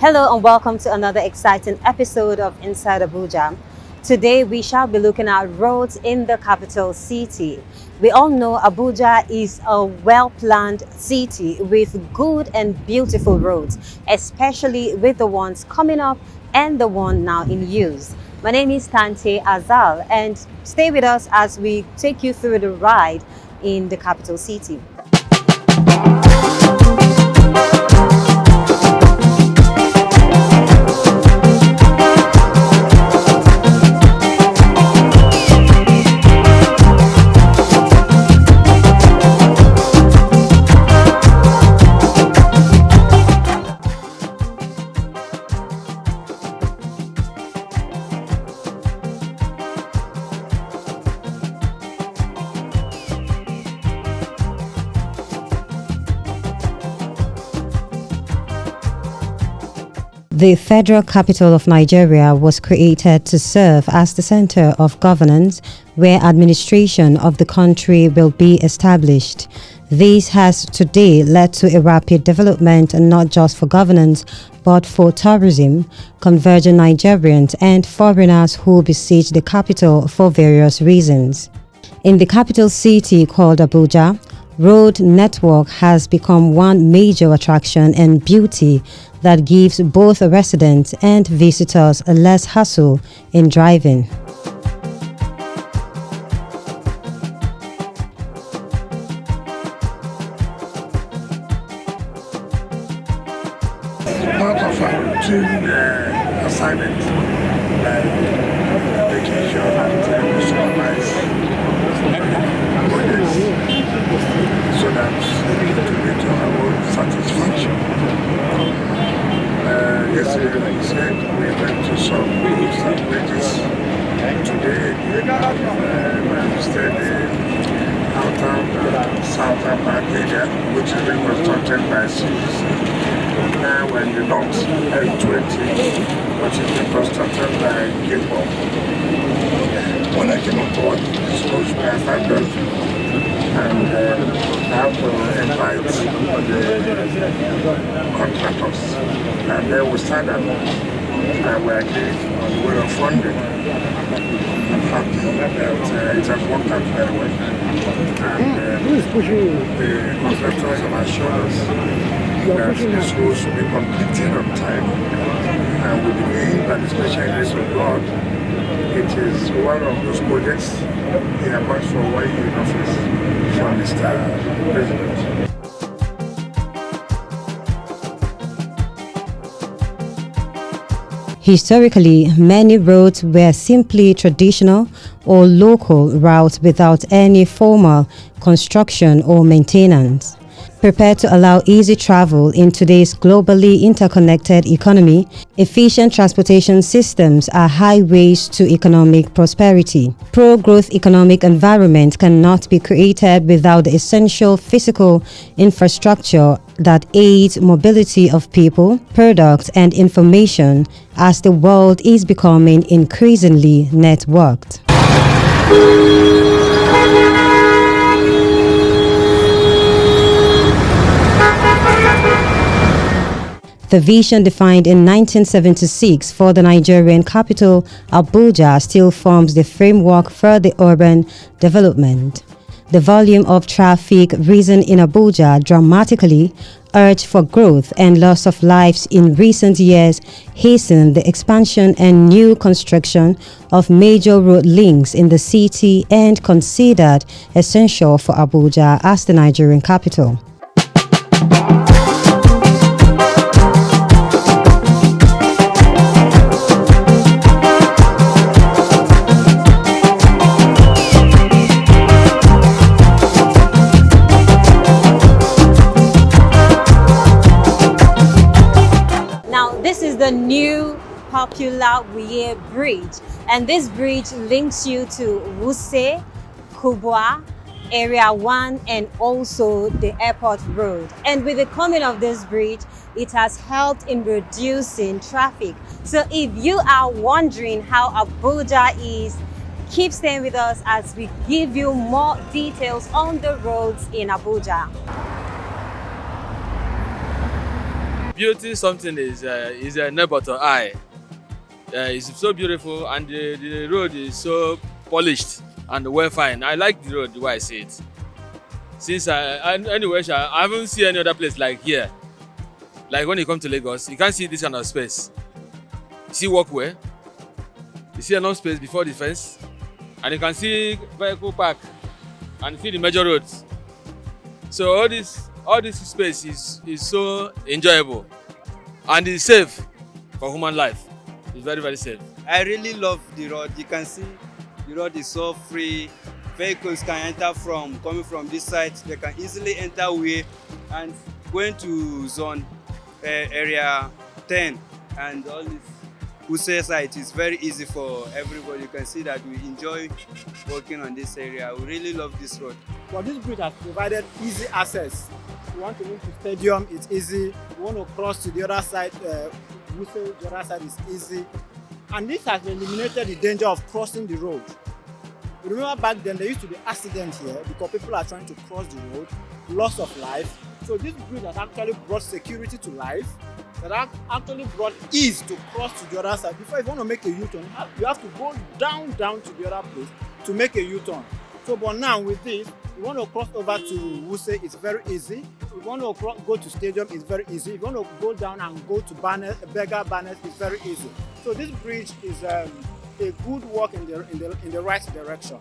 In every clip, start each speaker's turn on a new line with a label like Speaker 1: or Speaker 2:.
Speaker 1: Hello and welcome to another exciting episode of Inside Abuja. Today we shall be looking at roads in the capital city. We all know Abuja is a well-planned city with good and beautiful roads, especially with the ones coming up and the one now in use. My name is Tahnteh Azal, and stay with us as we take you through the ride in the capital city. The federal capital of Nigeria was created to serve as the center of governance where administration of the country will be established. This has today led to a rapid development not just for governance but for tourism, converging Nigerians and foreigners who besiege the capital for various reasons. In the capital city called Abuja, road network has become one major attraction and beauty that gives both residents and visitors a less hassle in driving.
Speaker 2: Part of our routine assignment, making sure that we supervise projects so that we contribute to our own satisfaction. Yesterday, like you said, we went to some roads and bridges. Today, we visited the outer southern part area, which is being constructed by CDC. Now we're in the north, L20, which is being constructed by Gable. When I came on board, this was where I started, and I have to invite the contractors, and then we started and we agreed on the way of funding. I'm happy that it has worked out very well, and the contractors have assured us that this road should be completed on time, and we believe that the special grace of God, it is one of those projects he emerged for 1 year in office from Mr. President.
Speaker 1: Historically, many roads were simply traditional or local routes without any formal construction or maintenance. Prepared to allow easy travel in today's globally interconnected economy, efficient transportation systems are highways to economic prosperity. Pro-growth economic environment cannot be created without the essential physical infrastructure that aids mobility of people, products, and information as the world is becoming increasingly networked. The vision defined in 1976 for the Nigerian capital, Abuja, still forms the framework for the urban development. The volume of traffic risen in Abuja dramatically, urge for growth and loss of lives in recent years hastened the expansion and new construction of major road links in the city and considered essential for Abuja as the Nigerian capital. This is the new popular Wuye Bridge, and this bridge links you to Wuse, Kubwa, Area 1, and also the airport road. And with the coming of this bridge, it has helped in reducing traffic. So if you are wondering how Abuja is, keep staying with us as we give you more details on the roads in Abuja.
Speaker 3: Beauty something is a neighbor to eye. It's so beautiful, and the road is so polished and well fine. I like the road the way I see it. Since anyway, I haven't seen any other place like here. Like when you come to Lagos, you can't see this kind of space. You see walkway, you see enough space before the fence, and you can see vehicle park and see the major roads. So all this space is so enjoyable, and it's safe for human life. It's very, very safe.
Speaker 4: I really love the road. You can see the road is so free. Vehicles can enter coming from this side. They can easily enter way, and going to zone area 10 and all this Wuse side is very easy for everybody. You can see that we enjoy working on this area. We really love this road.
Speaker 5: But this bridge has provided easy access. You want to move to stadium, it's easy. You want to cross to the other side, Wuse, the other side is easy. And this has eliminated the danger of crossing the road. You remember back then there used to be accidents here because people are trying to cross the road, loss of life. So this bridge has actually brought security to life. That actually brought ease to cross to the other side. Before you want to make a U-turn, you have to go down to the other place to make a U-turn. So, but now with this, you want to cross over to Wuse, it's very easy. If you want to go to Stadium, it's very easy. If you want to go down and go to Beggar Barnes, it's very easy. So this bridge is a good walk in the right direction.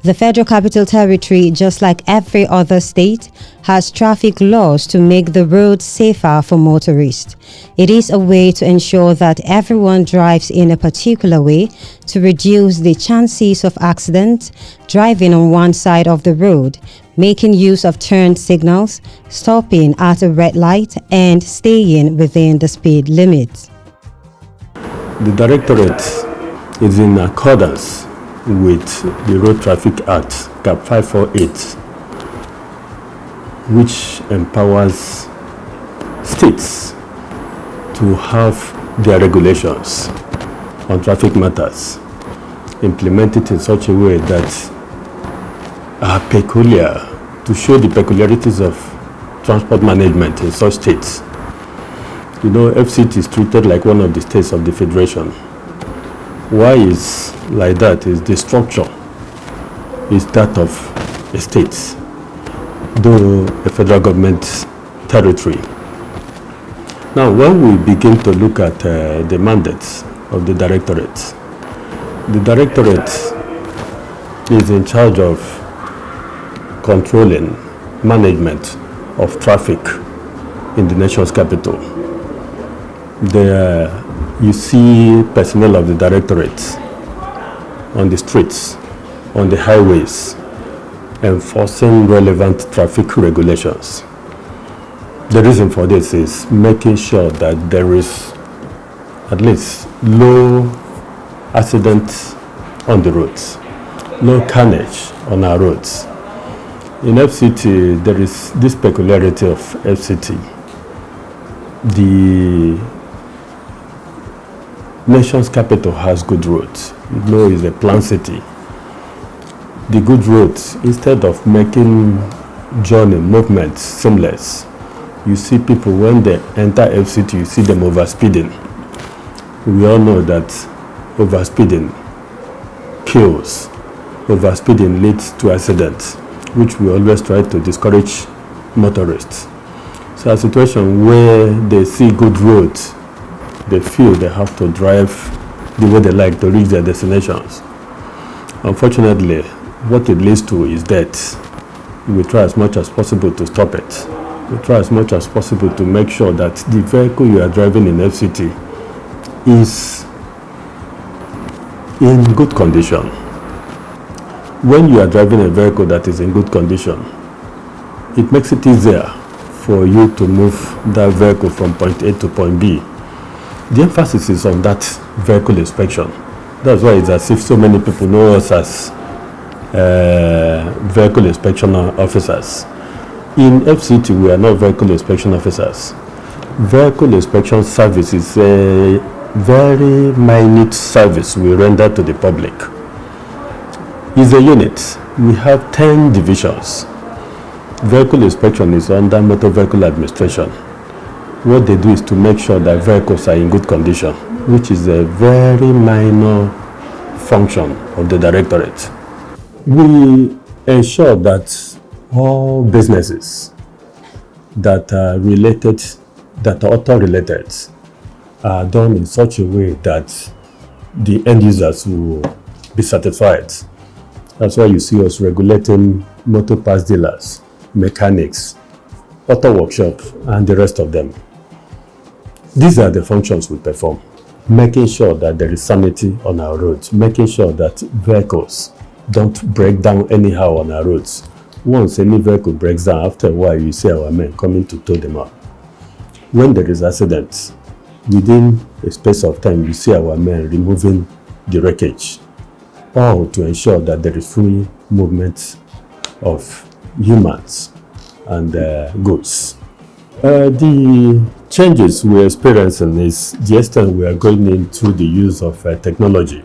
Speaker 1: The Federal Capital Territory, just like every other state, has traffic laws to make the roads safer for motorists. It is a way to ensure that everyone drives in a particular way to reduce the chances of accidents, driving on one side of the road, making use of turn signals, stopping at a red light, and staying within the speed limit.
Speaker 6: The Directorate is in accordance with the Road Traffic Act, Cap 548, which empowers states to have their regulations on traffic matters implemented in such a way that are peculiar, to show the peculiarities of transport management in such states. You know, FCT is treated like one of the states of the Federation. Why is like that is the structure is that of a state, though a federal government territory. Now, when we begin to look at the mandates of the Directorate is in charge of controlling management of traffic in the nation's capital. You see personnel of the Directorate on the streets, on the highways, enforcing relevant traffic regulations. The reason for this is making sure that there is at least low accidents on the roads, low carnage on our roads. In FCT, there is this peculiarity of FCT. The nation's capital has good roads. You know, it's a planned city. The good roads, instead of making journey movements seamless, you see people when they enter FCT, you see them overspeeding. We all know that overspeeding kills. Overspeeding leads to accidents, which we always try to discourage motorists. So a situation where they see good roads, they feel they have to drive the way they like to reach their destinations. Unfortunately, what it leads to is death. We try as much as possible to stop it. We try as much as possible to make sure that the vehicle you are driving in FCT is in good condition. When you are driving a vehicle that is in good condition, it makes it easier for you to move that vehicle from point A to point B. The emphasis is on that vehicle inspection. That's why it's as if so many people know us as vehicle inspection officers. In FCT, we are not vehicle inspection officers. Vehicle inspection service is a very minute service we render to the public. It's a unit. We have 10 divisions. Vehicle inspection is under motor vehicle administration. What they do is to make sure that vehicles are in good condition, which is a very minor function of the directorate. We ensure that all businesses that are related, that are auto-related, are done in such a way that the end users will be satisfied. That's why you see us regulating motor parts dealers, mechanics, auto workshop, and the rest of them. These are the functions we perform, making sure that there is sanity on our roads, making sure that vehicles don't break down anyhow on our roads. Once any vehicle breaks down, after a while you see our men coming to tow them up. When there is accident, within a space of time you see our men removing the wreckage, all to ensure that there is free movement of humans and goods. The changes we're experiencing is the extent we are going into the use of technology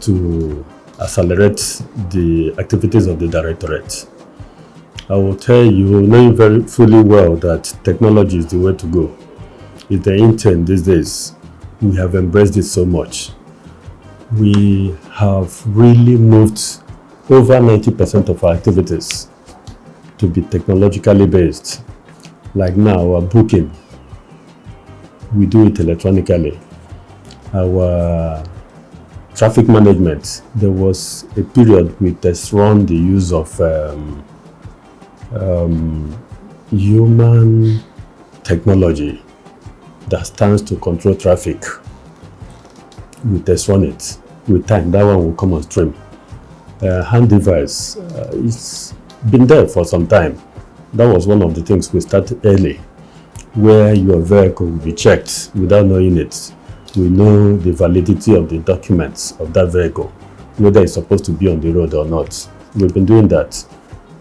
Speaker 6: to accelerate the activities of the directorate. I will tell you, knowing very fully well that technology is the way to go. It's the intent these days. We have embraced it so much. We have really moved over 90% of our activities to be technologically based. Like now, our booking, we do it electronically. Our traffic management, there was a period we test run the use of human technology that stands to control traffic. We test run it. With time, that one will come on stream. Hand device, it's been there for some time. That was one of the things we started early, where your vehicle will be checked without knowing it. We know the validity of the documents of that vehicle, whether it's supposed to be on the road or not. We've been doing that.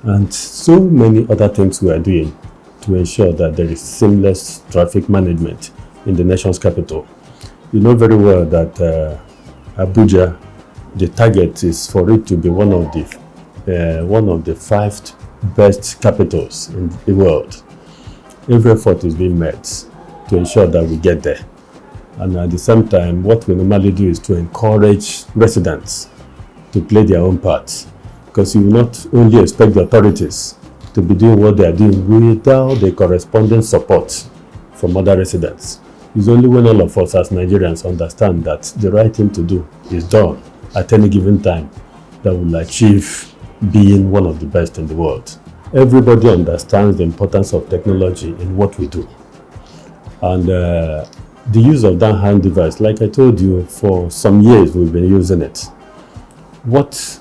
Speaker 6: And so many other things we are doing to ensure that there is seamless traffic management in the nation's capital. You know very well that Abuja, the target is for it to be one of the 5 best capitals in the world. Every effort is being made to ensure that we get there. And at the same time, what we normally do is to encourage residents to play their own part, because you will not only expect the authorities to be doing what they are doing without the corresponding support from other residents. It's only when all of us as Nigerians understand that the right thing to do is done at any given time that we'll achieve being one of the best in the world. Everybody understands the importance of technology in what we do. And the use of that hand device, like I told you, for some years we've been using it. What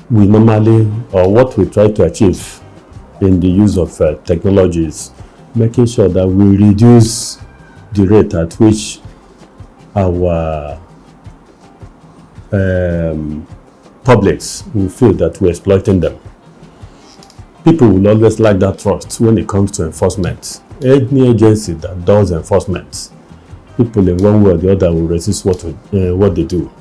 Speaker 6: we normally, or what we try to achieve in the use of technology is making sure that we reduce the rate at which our publics will feel that we're exploiting them. People will always lack that trust when it comes to enforcement. Any agency that does enforcement, people in one way or the other will resist what they do.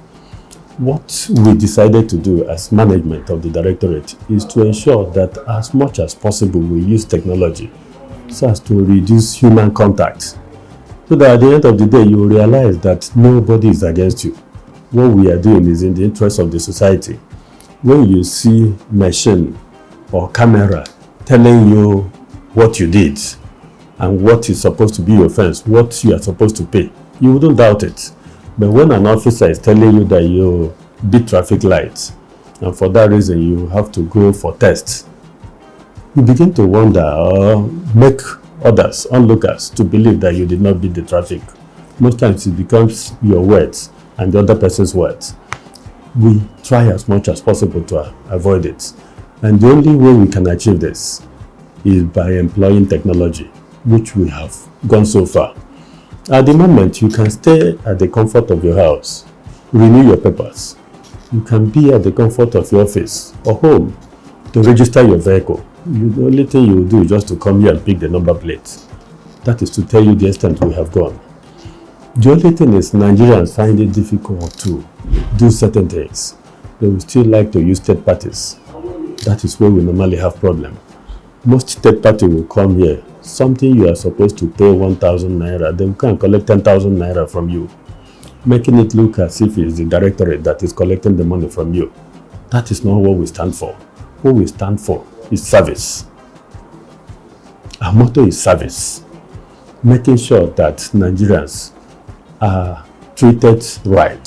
Speaker 6: What we decided to do as management of the directorate is to ensure that as much as possible we use technology so as to reduce human contact. So that at the end of the day you will realize that nobody is against you. What we are doing is in the interest of the society. When you see machine or camera telling you what you did and what is supposed to be your offense, what you are supposed to pay, you wouldn't doubt it. But when an officer is telling you that you beat traffic lights and for that reason you have to go for tests, you begin to wonder or make others, onlookers, to believe that you did not beat the traffic. Most times it becomes your words and the other person's words. We try as much as possible to avoid it. And the only way we can achieve this is by employing technology, which we have gone so far. At the moment, you can stay at the comfort of your house, renew your papers. You can be at the comfort of your office or home to register your vehicle The only thing you will do is just to come here and pick the number plate. That is to tell you the extent we have gone. The only thing is Nigerians find it difficult to do certain things. They will still like to use third parties. That is where we normally have problem. Most third party will come here. Something you are supposed to pay 1,000 naira, they can collect 10,000 naira from you, making it look as if it's the directorate that is collecting the money from you. That is not what we stand for. What we stand for is service. Our motto is service. Making sure that Nigerians are treated right,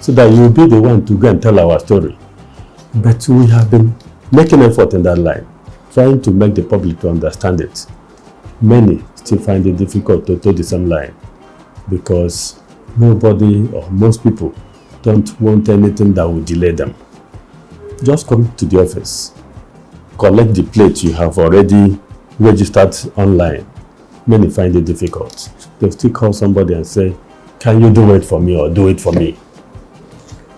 Speaker 6: so that you will be the one to go and tell our story. But we have been making effort in that line, trying to make the public to understand it. Many still find it difficult to toe the same line because nobody or most people don't want anything that will delay them. Just come to the office, collect the plate you have already registered online. Many find it difficult. They'll still call somebody and say, can you do it for me or do it for me?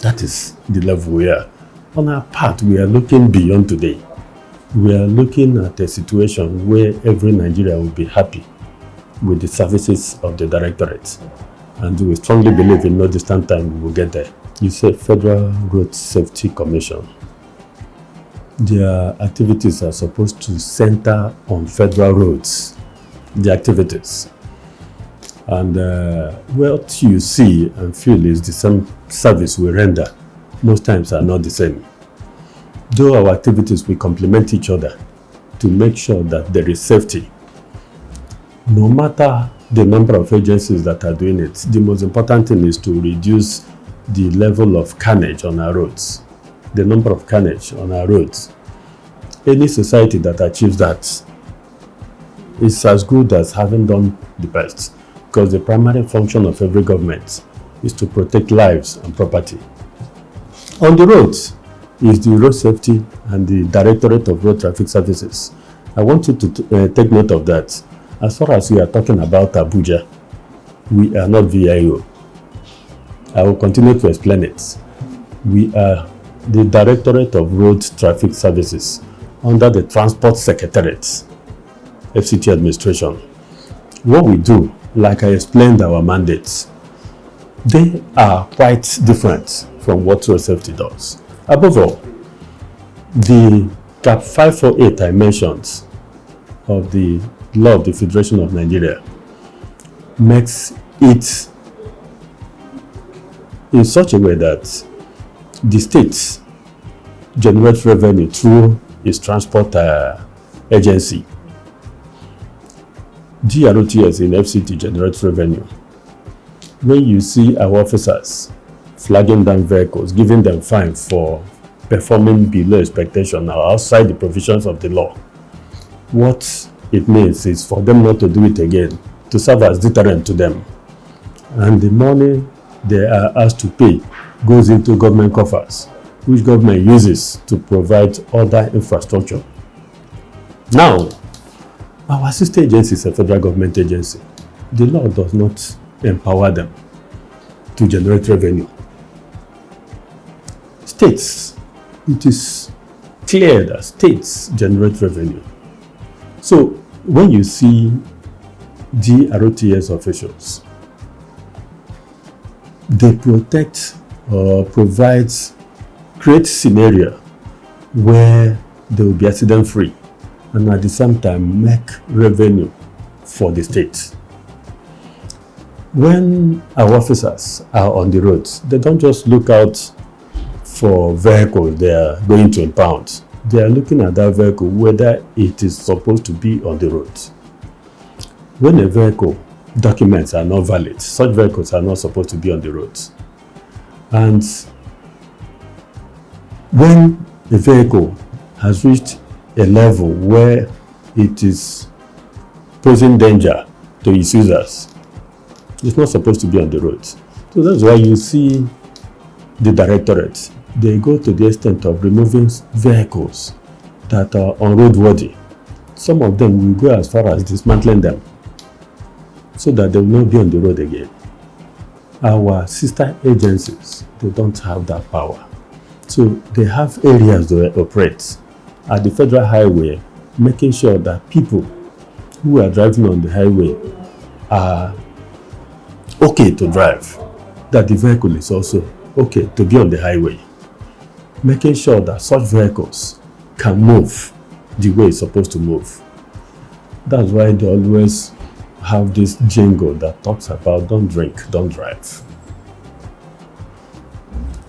Speaker 6: That is the level we are. On our part, we are looking beyond today. We are looking at a situation where every Nigerian will be happy with the services of the directorate. And we strongly believe in no distant time we will get there. You said Federal Road Safety Commission. Their activities are supposed to center on federal roads. The activities. And what you see and feel is the same service we render. Most times are not the same. Though our activities will complement each other to make sure that there is safety. No matter the number of agencies that are doing it, the most important thing is to reduce the level of carnage on our roads. The number of carnage on our roads. Any society that achieves that is as good as having done the best, because the primary function of every government is to protect lives and property. On the roads is the Road Safety and the Directorate of Road Traffic Services. I want you to take note of that. As far as we are talking about Abuja, we are not VIO. I will continue to explain it. We are the Directorate of Road Traffic Services under the Transport Secretariat, FCT administration. What we do, like I explained our mandates, they are quite different from what road safety does. Above all, the Cap 548 I mentioned of the law of the Federation of Nigeria makes it in such a way that the states generate revenue through its transport agency. GROTS in FCT generates revenue. When you see our officers flagging down vehicles, giving them fine for performing below expectation or outside the provisions of the law, what it means is for them not to do it again, to serve as deterrent to them. And the money they are asked to pay goes into government coffers, which government uses to provide other infrastructure. Now, our sister agency is a federal government agency. The law does not empower them to generate revenue. States, it is clear that states generate revenue. So when you see GROTS officials, they protect or create scenario where they will be accident free and at the same time make revenue for the state. When our officers are on the roads, they don't just look out for vehicles they are going to impound. They are looking at that vehicle whether it is supposed to be on the road. When a vehicle documents are not valid, such vehicles are not supposed to be on the roads. And when a vehicle has reached a level where it is posing danger to its users, it's not supposed to be on the roads. So that's why you see the directorate, they go to the extent of removing vehicles that are unroadworthy. Some of them will go as far as dismantling them so that they will not be on the road again. Our sister agencies, they don't have that power. So they have areas they operate. At the federal highway, making sure that people who are driving on the highway are okay to drive, that the vehicle is also okay to be on the highway, making sure that such vehicles can move the way it's supposed to move. That's why they always have this jingle that talks about don't drink, don't drive.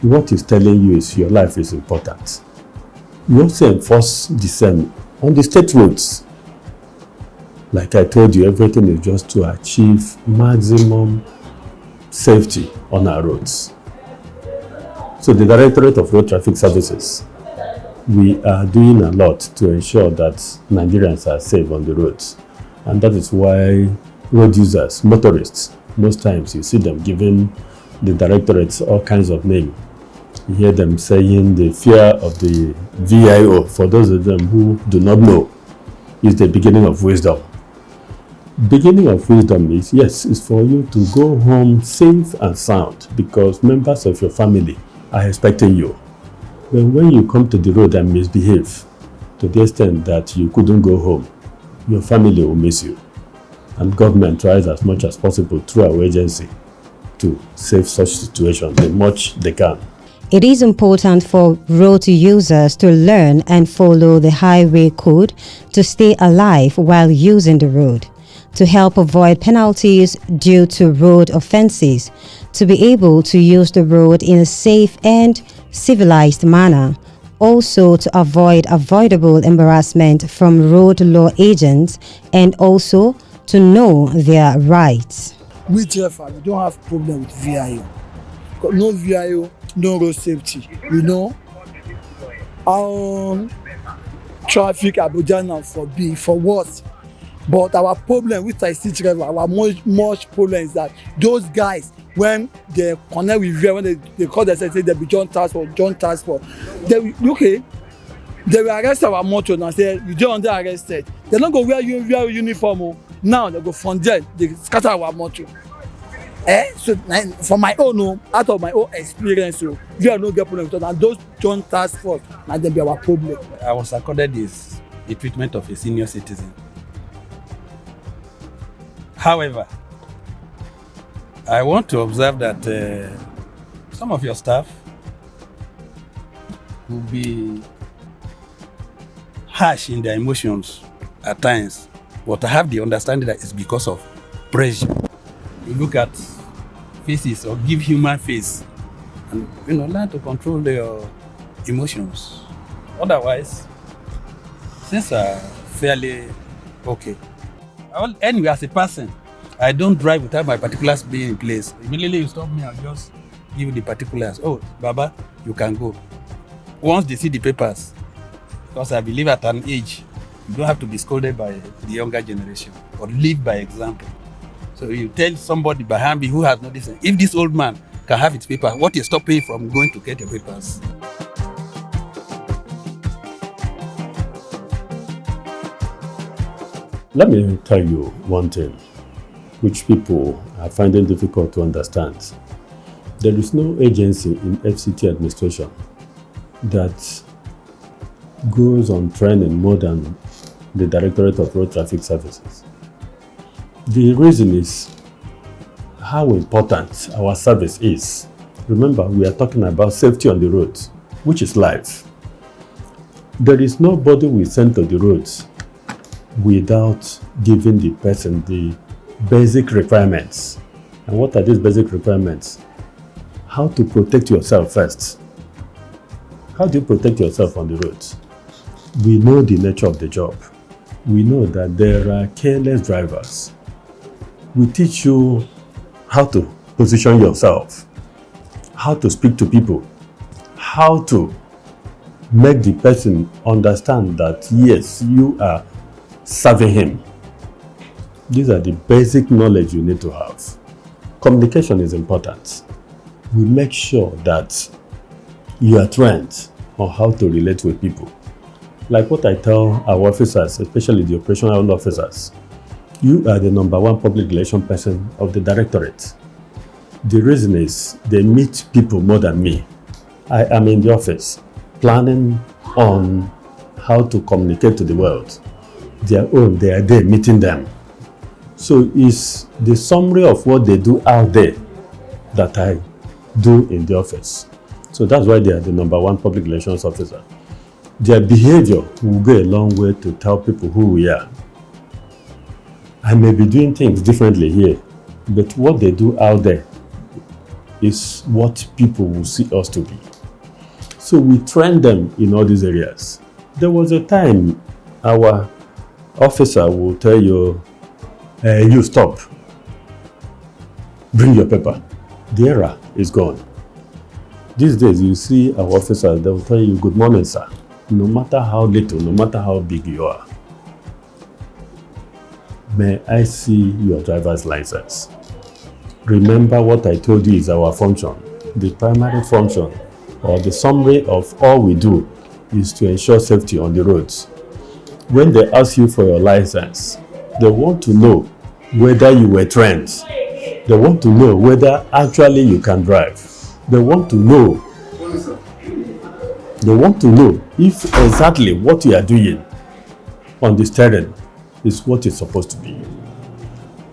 Speaker 6: What it's telling you is your life is important. We also enforce the same on the state roads. Like I told you, everything is just to achieve maximum safety on our roads. So the Directorate of Road Traffic Services, we are doing a lot to ensure that Nigerians are safe on the roads. And that is why road users, motorists, most times you see them giving the directorates all kinds of names. You hear them saying the fear of the VIO, for those of them who do not know, is the beginning of wisdom. Beginning of wisdom is, yes, is for you to go home safe and sound because members of your family are expecting you. But when you come to the road and misbehave to the extent that you couldn't go home, your family will miss you. And government tries as much as possible through our agency to save such situations as much they can.
Speaker 1: It is important for road users to learn and follow the highway code to stay alive while using the road, to help avoid penalties due to road offenses, to be able to use the road in a safe and civilized manner, also to avoid avoidable embarrassment from road law agents, and also to know their rights.
Speaker 7: We driver, we don't have problem with VIO. No VIO, no road safety. You know, our traffic Abuja now for what? But our problem with taxi driver, our much problem is that those guys, when they connect with VIO, when they call themselves, say they be John Transport, they will arrest our motor and say, you don't under arrested. They don't go wear uniform. Now they go from there, they scatter our motor. So for my own, out of my own experience, we are no get problem with us, and those John Task Force, and then be our problem.
Speaker 8: I was accorded the treatment of a senior citizen. However, I want to observe that some of your staff will be harsh in their emotions at times, but I have the understanding that it's because of pressure. You look at faces or give human face and learn to control their emotions. Otherwise, things are fairly okay. Well, anyway, as a person, I don't drive without my particulars being in place. Immediately you stop me, I'll just give you the particulars. Oh, Baba, you can go. Once they see the papers, because I believe at an age, you don't have to be scolded by the younger generation or live by example. So you tell somebody behind me who has not listened, if this old man can have his paper, what is stopping you from going to get your papers?
Speaker 6: Let me tell you one thing which people are finding difficult to understand. There is no agency in FCT administration that goes on training more than the Directorate of Road Traffic Services. The reason is how important our service is. Remember, we are talking about safety on the roads, which is life. There is nobody we send to the roads without giving the person the basic requirements. And what are these basic requirements? How to protect yourself first. How do you protect yourself on the roads? We know the nature of the job. We know that there are careless drivers. We teach you how to position yourself, how to speak to people, how to make the person understand that yes, you are serving him. These are the basic knowledge you need to have. Communication is important. We make sure that you are trained on how to relate with people. Like what I tell our officers, especially the operational officers, you are the #1 public relation person of the directorate. The reason is they meet people more than me. I am in the office planning on how to communicate to the world. their own, they are there meeting them. So it's the summary of what they do out there that I do in the office. So that's why they are the #1 public relations officer. Their behavior will go a long way to tell people who we are. I may be doing things differently here, but what they do out there is what people will see us to be. So we train them in all these areas. There was a time our officer will tell you, you stop, bring your paper. The era is gone. These days you see our officers, they will tell you, good morning, sir. No matter how little, no matter how big you are. May I see your driver's license? Remember what I told you is our function. The primary function or the summary of all we do is to ensure safety on the roads. When they ask you for your license, they want to know whether you were trained. They want to know whether actually you can drive. They want to know if exactly what you are doing on the steering is what it's supposed to be.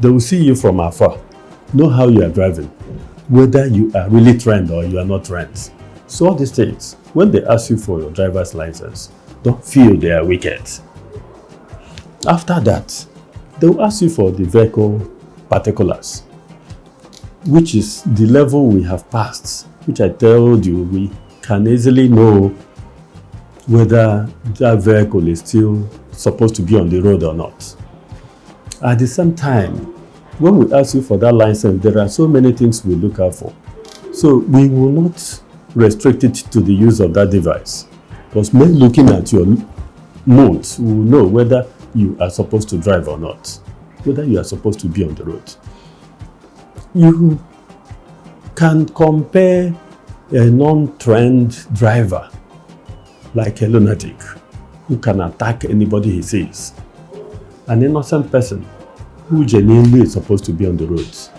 Speaker 6: They will see you from afar, know how you are driving, whether you are really trained or you are not trained. So all these things, when they ask you for your driver's license, don't feel they are wicked. After that, they will ask you for the vehicle particulars, which is the level we have passed, which I told you we can easily know whether that vehicle is still supposed to be on the road or not. At the same time, when we ask you for that license, there are so many things we look out for. So we will not restrict it to the use of that device, because men looking at your modes will know whether you are supposed to drive or not, whether you are supposed to be on the road. You can compare a non-trained driver like a lunatic who can attack anybody he sees. An innocent person who genuinely is supposed to be on the roads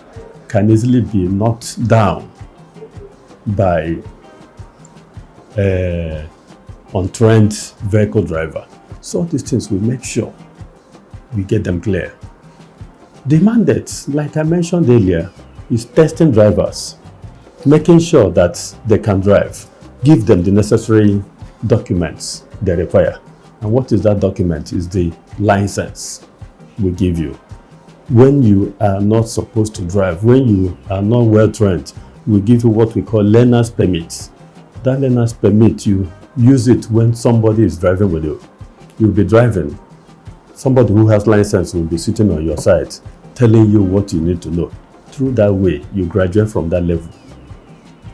Speaker 6: can easily be knocked down by an untrained vehicle driver. So these things we make sure we get them clear. The mandate, like I mentioned earlier, is testing drivers, making sure that they can drive, give them the necessary documents they require. And what is that document? Is the license we give you. When you are not supposed to drive, when you are not well trained, we give you what we call learner's permit. That learner's permit, you use it when somebody is driving with you. You'll be driving. Somebody who has license will be sitting on your side, telling you what you need to know. Through that way, you graduate from that level,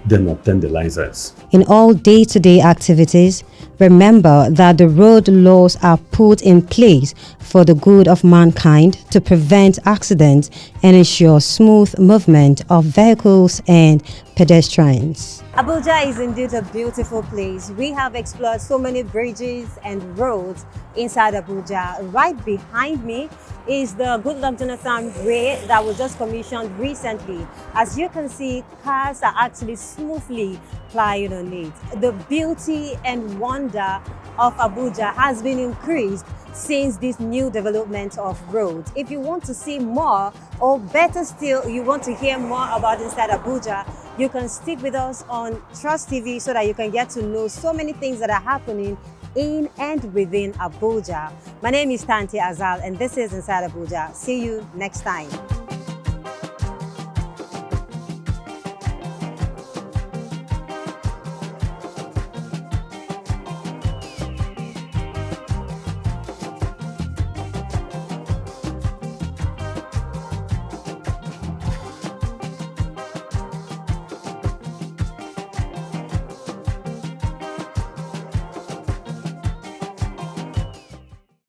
Speaker 6: then obtain the license.
Speaker 1: In all day-to-day activities, remember that the road laws are put in place for the good of mankind to prevent accidents and ensure smooth movement of vehicles and pedestrians. Abuja is indeed a beautiful place. We have explored so many bridges and roads inside Abuja. Right behind me is the Goodluck Jonathan Way that was just commissioned recently. As you can see, cars are actually smoothly plying on it. The beauty and wonder of Abuja has been increased since this new development of roads. If you want to see more, or better still, you want to hear more about Inside Abuja, you can stick with us on Trust TV so that you can get to know so many things that are happening in and within Abuja. My name is Tahnteh Azal and this is Inside Abuja. See you next time.